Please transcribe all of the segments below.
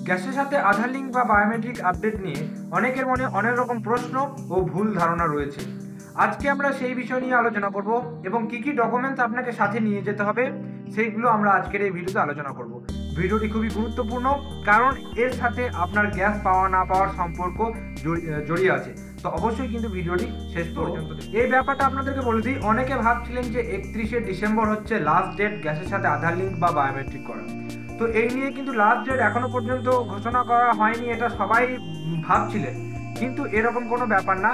গ্যাসের সাথে আধার লিঙ্ক বা বায়োমেট্রিক আপডেট নিয়ে অনেকের মনে অনেক রকম প্রশ্ন ও ভুল ধারণা রয়েছে। আজকে আমরা সেই বিষয় নিয়ে আলোচনা করব এবং কি কি ডকুমেন্টস আপনাকে সাথে নিয়ে যেতে হবে সেইগুলো আমরা আজকের এই ভিডিওতে আলোচনা করব। ভিডিওটি খুবই গুরুত্বপূর্ণ কারণ এর সাথে আপনার গ্যাস পাওয়া না পাওয়ার সম্পর্ক জড়িয়ে আছে। তো অবশ্যই কিন্তু ভিডিওটি শেষ পর্যন্ত এই ব্যাপারটা আপনাদেরকে বলে দিই, অনেকে ভাবছিলেন যে 31শে ডিসেম্বর হচ্ছে লাস্ট ডেট গ্যাসের সাথে আধার লিঙ্ক বা বায়োমেট্রিক করা। তো এই নিয়ে কিন্তু লাস্ট ডেট এখনো পর্যন্ত ঘোষণা করা হয়নি, এটা সবাই ভাবছিলেন, কিন্তু এরকম কোনো ব্যাপার না।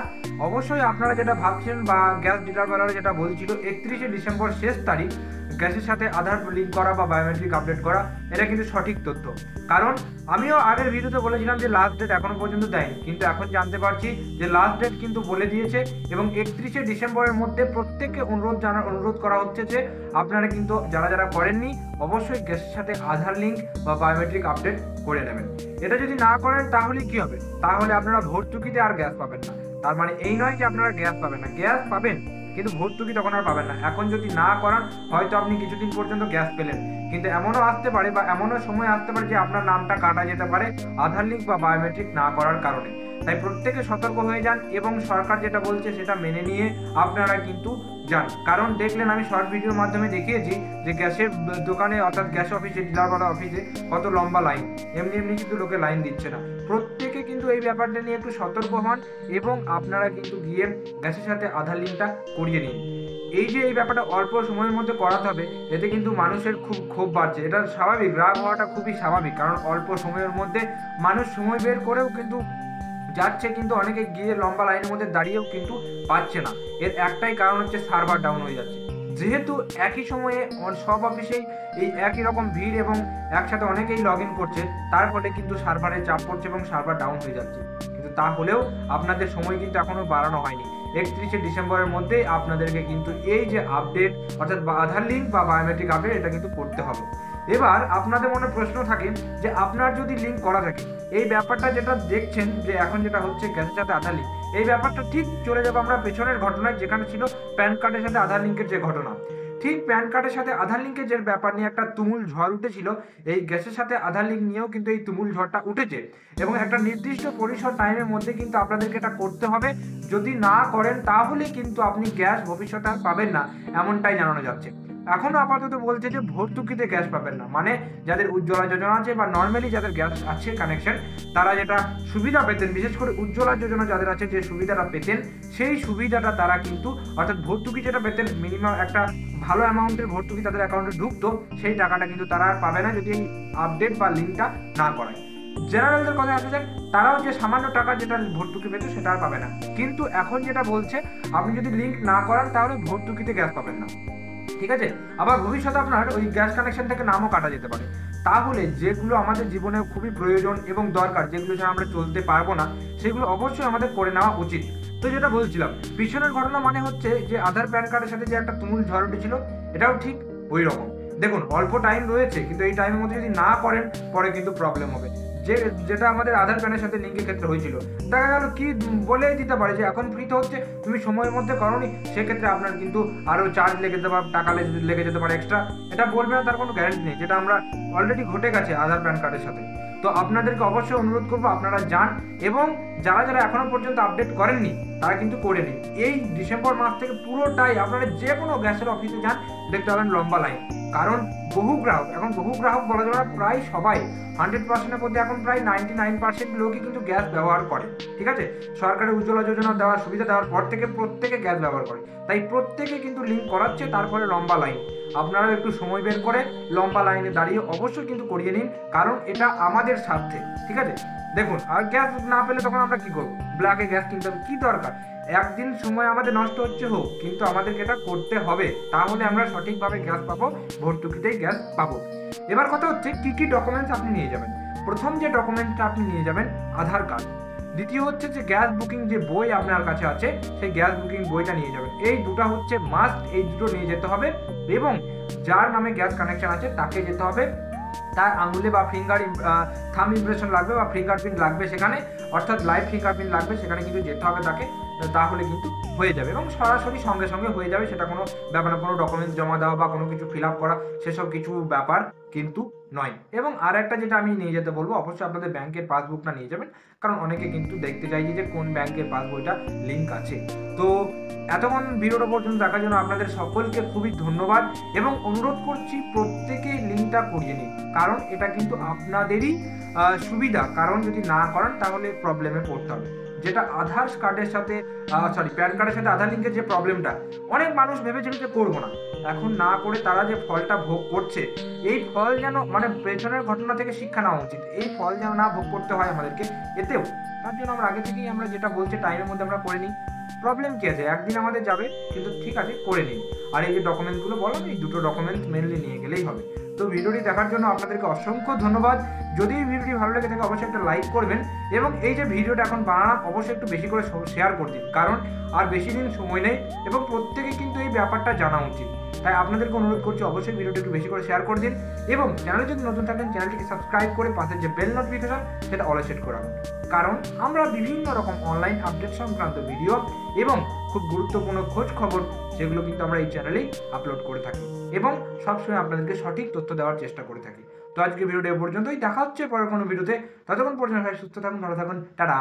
অবশ্যই আপনারা যেটা ভাবছিলেন বা গ্যাস ডিলারওয়ালারা যেটা বলছিল 31শে ডিসেম্বর শেষ তারিখ গ্যাসের সাথে আধার লিঙ্ক করা বা বায়োমেট্রিক আপডেট করা, এটা কিন্তু সঠিক তথ্য। কারণ আমিও আগের ভিডিওতে বলেছিলাম যে লাস্ট ডেট এখনো পর্যন্ত দেয়নি, কিন্তু এখন জানতে পারছি যে লাস্ট ডেট কিন্তু বলে দিয়েছে এবং 31শে ডিসেম্বরের মধ্যে প্রত্যেককে অনুরোধ করা হচ্ছে যে আপনারা কিন্তু যারা করেননি অবশ্যই গ্যাসের সাথে আধার লিঙ্ক বা বায়োমেট্রিক আপডেট করে নেবেন। এটা যদি না করেন তাহলে কি হবে? তাহলে আপনারা ভর্তুকিতে আর গ্যাস পাবেন না। তার মানে এই নয় যে আপনারা গ্যাস পাবেন না, গ্যাস পাবেন কিন্তু ভর্তুকি তখন আর পাবেন না। এখন যদি না করান হয়তো আপনি কিছুদিন পর্যন্ত গ্যাস পেলেন, কিন্তু এমনও আসতে পারে বা এমনও সময় আসতে পারে যে আপনার নামটা কাটা যেতে পারে আধার লিঙ্ক বা বায়োমেট্রিক না করার কারণে। তাই প্রত্যেকে সতর্ক হয়ে যান এবং সরকার যেটা বলছে সেটা মেনে নিয়ে আপনারা কিন্তু যান। কারণ দেখলেন আমি শর্ট ভিডিওর মাধ্যমে দেখিয়েছি যে গ্যাসের দোকানে অর্থাৎ গ্যাস অফিসে, ডিলারওয়ালা অফিসে কত লম্বা লাইন, এমনি কিন্তু লোকে লাইন দিচ্ছে না। প্রত্যেকে কিন্তু এই ব্যাপারটা নিয়ে একটু সতর্ক হন এবং আপনারা কিন্তু গিয়ে গ্যাসের সাথে আধার লিঙ্কটা করিয়ে নিন। এই যে এই ব্যাপারটা অল্প সময়ের মধ্যে করাতে হবে, এতে কিন্তু মানুষের খুব ক্ষোভ বাড়ছে। এটা স্বাভাবিক, রাগ হওয়াটা খুবই স্বাভাবিক, কারণ অল্প সময়ের মধ্যে মানুষ সময় বের করেও কিন্তু যাচ্ছে, কিন্তু অনেকে গিয়ে লম্বা লাইনের মধ্যে দাঁড়িয়েও কিন্তু পাচ্ছে না। এর একটাই কারণ হচ্ছে সার্ভার ডাউন হয়ে যাচ্ছে। যেহেতু একই সময়ে সব অফিসেই এই একই রকম ভিড় এবং একসাথে অনেকেই লগ ইন করছে, তার ফলে কিন্তু সার্ভারে চাপ পড়ছে এবং সার্ভার ডাউন হয়ে যাচ্ছে। কিন্তু তাহলেও আপনাদের সময় কিন্তু এখনো বাড়ানো হয়নি। 31শে ডিসেম্বরের মধ্যে আপনাদেরকে কিন্তু এই যে আপডেট অর্থাৎ আধার লিঙ্ক বা বায়োমেট্রিক আপডেট এটা কিন্তু করতে হবে। এবার আপনাদের মনে প্রশ্ন থাকে যে আপনার যদি লিঙ্ক করা থাকে, এই ব্যাপারটা যেটা দেখছেন যে এখন যেটা হচ্ছে গ্যাসের সাথে আধার লিঙ্ক, এই ব্যাপারটা ঠিক চলে যাবো আমরা পেছনের ঘটনায়, যেখানে ছিল প্যান কার্ডের সাথে আধার লিঙ্কের যে ঘটনা। ঠিক প্যান কার্ডের সাথে আধার লিঙ্কের যে ব্যাপার নিয়ে একটা তুমুল ঝড় উঠেছিল, এই গ্যাসের সাথে আধার লিঙ্ক নিয়েও কিন্তু এই তুমুল ঝড়টা উঠেছে এবং একটা নির্দিষ্ট পরিসর টাইমের মধ্যে কিন্তু আপনাদেরকে এটা করতে হবে। যদি না করেন তাহলে কিন্তু আপনি গ্যাস ভবিষ্যতে আর পাবেন না, এমনটাই জানানো যাচ্ছে। এখনো আপাতত বলছে যে ভর্তুকিতে গ্যাস পাবেন না, মানে যাদের উজ্জ্বলা যোজনা আছে বা নর্মালি যাদের গ্যাস আছে কানেকশন, তারা যেটা সুবিধা পেতেন, বিশেষ করে উজ্জ্বলা যোজনা যাদের আছে যে সুবিধাটা পেতেন, সেই সুবিধাটা তারা কিন্তু অর্থাৎ ভর্তুকি যেটা পেতেন মিনিমাম একটা ভালো অ্যামাউন্টের ভর্তুকি তাদের অ্যাকাউন্টে ঢুকতো, সেই টাকাটা কিন্তু তারা আর পাবে না যদি এই আপডেট বা লিঙ্কটা না করায়। জেনারেলদের কথা আসা যাক, তারাও যে সামান্য টাকা যেটা ভর্তুকি পেত সেটা আর পাবে না। কিন্তু এখন যেটা বলছে আপনি যদি লিঙ্ক না করান তাহলে ভর্তুকিতে গ্যাস পাবেন না, ঠিক আছে? আবার ভবিষ্যতে আপনার ওই গ্যাস কানেকশন থেকে নামও কাটা যেতে পারে। তাহলে যেগুলো আমাদের জীবনে খুবই প্রয়োজন এবং দরকার, যেগুলো ছাড়া আমরা চলতে পারবো না, সেগুলো অবশ্যই আমাদের করে নেওয়া উচিত। তো যেটা বলছিলাম, পিছনের ঘটনা মানে হচ্ছে যে আধার প্যান কার্ডের সাথে যে একটা তুমুল ঝড় উঠেছিল, এটাও ঠিক ওই রকম। দেখুন অল্প টাইম রয়েছে, কিন্তু এই টাইমের মধ্যে যদি না করেন পরে কিন্তু প্রবলেম হবে। যেটা আমাদের আধার প্যানের সাথে লিঙ্কের ক্ষেত্রে হয়েছিল, দেখা গেল কি বলেই দিতে পারে যে এখন ফ্রি তো হচ্ছে, তুমি সময়ের মধ্যে করোনি, সেক্ষেত্রে আপনার কিন্তু আরও চার্জ লেগে যেতে পারে, টাকা লেগে যেতে পারে এক্সট্রা। এটা বলবে না, তার কোনো গ্যারান্টি নেই, যেটা আমরা অলরেডি ঘটে গেছে আধার প্যান কার্ডের সাথে। তো আপনাদেরকে অবশ্যই অনুরোধ করবো আপনারা যান এবং যারা এখনো পর্যন্ত আপডেট করেননি তারা কিন্তু করে নিন। এই ডিসেম্বর মাস থেকে পুরোটাই আপনারা যে কোনো গ্যাসের অফিসে যান, দেখতে পাবেন লম্বা লাইন। কারণ বহু গ্রাহক বলা যাবে না, প্রায় সবাই 100%-এর মধ্যে এখন প্রায় 99% লোকই কিন্তু গ্যাস ব্যবহার করে, ঠিক আছে? সরকারের উজ্জ্বলা যোজনা দেওয়ার সুবিধা দেওয়ার পর থেকে প্রত্যেকে গ্যাস ব্যবহার করে, তাই প্রত্যেকে কিন্তু লিঙ্ক করাচ্ছে, তারপরে লম্বা লাইন। আপনারাও একটু সময় বের করে লম্বা লাইনে দাঁড়িয়ে অবশ্যই কিন্তু করিয়ে নিন, কারণ এটা আমাদের স্বার্থে, ঠিক আছে? দেখুন আর গ্যাস না পেলে তখন আমরা কি করবো? ব্ল্যাকে গ্যাস কিনতে হবে, কি দরকার? একদিন সময় আমাদের নষ্ট হচ্ছে হোক, কিন্তু আমাদেরকে এটা করতে হবে, তাহলে আমরা সঠিকভাবে গ্যাস পাবো, ভর্তুকিতেই গ্যাস পাবো। এবার কথা হচ্ছে কি কি ডকুমেন্টস আপনি নিয়ে যাবেন। প্রথম যে ডকুমেন্টটা আপনি নিয়ে যাবেন আধার কার্ড। দ্বিতীয় হচ্ছে যে গ্যাস বুকিং যে বই আপনার কাছে আছে সেই গ্যাস বুকিং বইটা নিয়ে যাবেন। এই দুটো হচ্ছে মাস্ট, এই দুটো নিয়ে যেতে হবে এবং যার নামে গ্যাস কানেকশন আছে তাকে যেতে হবে, তার আঙুলে বা থাম্ব ইমপ্রেশন লাগবে বা ফিঙ্গারপ্রিন্ট লাগবে সেখানে, অর্থাৎ লাইভ ফিঙ্গারপ্রিন্ট লাগবে, সেখানে কিন্তু যেতে হবে তাকে। তাহলে কিন্তু হয়ে যাবে এবং সরাসরি সঙ্গে সঙ্গে হয়ে যাবে, সেটা কোনো ব্যাপার না। কোনো ডকুমেন্টস জমা দেওয়া বা কোনো কিছু ফিল আপ করা সেসব কিছু ব্যাপার কিন্তু নয়। এবং আর একটা যেটা আমি নিয়ে যেতে বলবো, অবশ্যই আপনাদের ব্যাংকের পাসবুকটা নিয়ে যাবেন, কারণ অনেকে কিন্তু দেখতে চাইছে যে কোন ব্যাংকের পাসবইটা লিঙ্ক আছে। তো এতক্ষণ ভিডিওটা পর্যন্ত দেখার জন্য আপনাদের সকলকে খুবই ধন্যবাদ এবং অনুরোধ করছি প্রত্যেকেই লিঙ্কটা করিয়ে নিন, কারণ এটা কিন্তু আপনাদেরই সুবিধা। কারণ যদি না করেন তাহলে প্রবলেমে পড়তে হবে। যেটা আধার কার্ডের সাথে প্যান কার্ডের সাথে আধার লিঙ্কের যে প্রবলেমটা, অনেক মানুষ ভেবেছিল যে করবো না, এখন না করে তারা যে ফলটা ভোগ করছে, এই ফল যেন মানে পেছনের ঘটনা থেকে শিক্ষা নেওয়া উচিত, এই ফল যেন না ভোগ করতে হয় আমাদেরকে এতেও। তার জন্য আমরা আগে থেকেই আমরা যেটা বলছি টাইমের মধ্যে আমরা করে নিই। প্রবলেম কি আছে, একদিন আমাদের যাবে, কিন্তু ঠিক আছে করে নিন। আর এই যে ডকুমেন্টসগুলো বললাম, এই দুটো ডকুমেন্টস মেনলি নিয়ে গেলেই হবে। তো ভিডিওটি দেখার জন্য আপনাদেরকে অসংখ্য ধন্যবাদ। যদি এই ভিডিওটি ভালো লেগে থাকে অবশ্যই একটা লাইক করবেন এবং এই যে ভিডিওটা এখন বানালাম অবশ্যই একটু বেশি করে শেয়ার করে দিন, কারণ আর বেশি দিন সময় নেই এবং প্রত্যেকে কিন্তু এই ব্যাপারটা জানা উচিত। তাই আপনাদেরকে অনুরোধ করছি অবশ্যই ভিডিওটি একটু বেশি করে শেয়ার করে দিন এবং চ্যানেলে যদি নতুন থাকেন চ্যানেলটিকে সাবস্ক্রাইব করে পাশে যে বেল নোটিফিকেশন সেটা অলে সেট করে রাখুন, কারণ আমরা বিভিন্ন রকম অনলাইন আপডেট সংক্রান্ত ভিডিও এবং খুব গুরুত্বপূর্ণ খোঁজ খবর সেগুলো কিন্তু আমরা এই চ্যানেলেই আপলোড করে থাকি এবং সবসময় আপনাদেরকে সঠিক তথ্য দেওয়ার চেষ্টা করে থাকি। তো আজকে ভিডিওটা এ পর্যন্তই, দেখা হচ্ছে পরের কোনো ভিডিওতে। ততক্ষণ পর্যন্ত সুস্থ থাকুন, ভালো থাকুন, টাটা।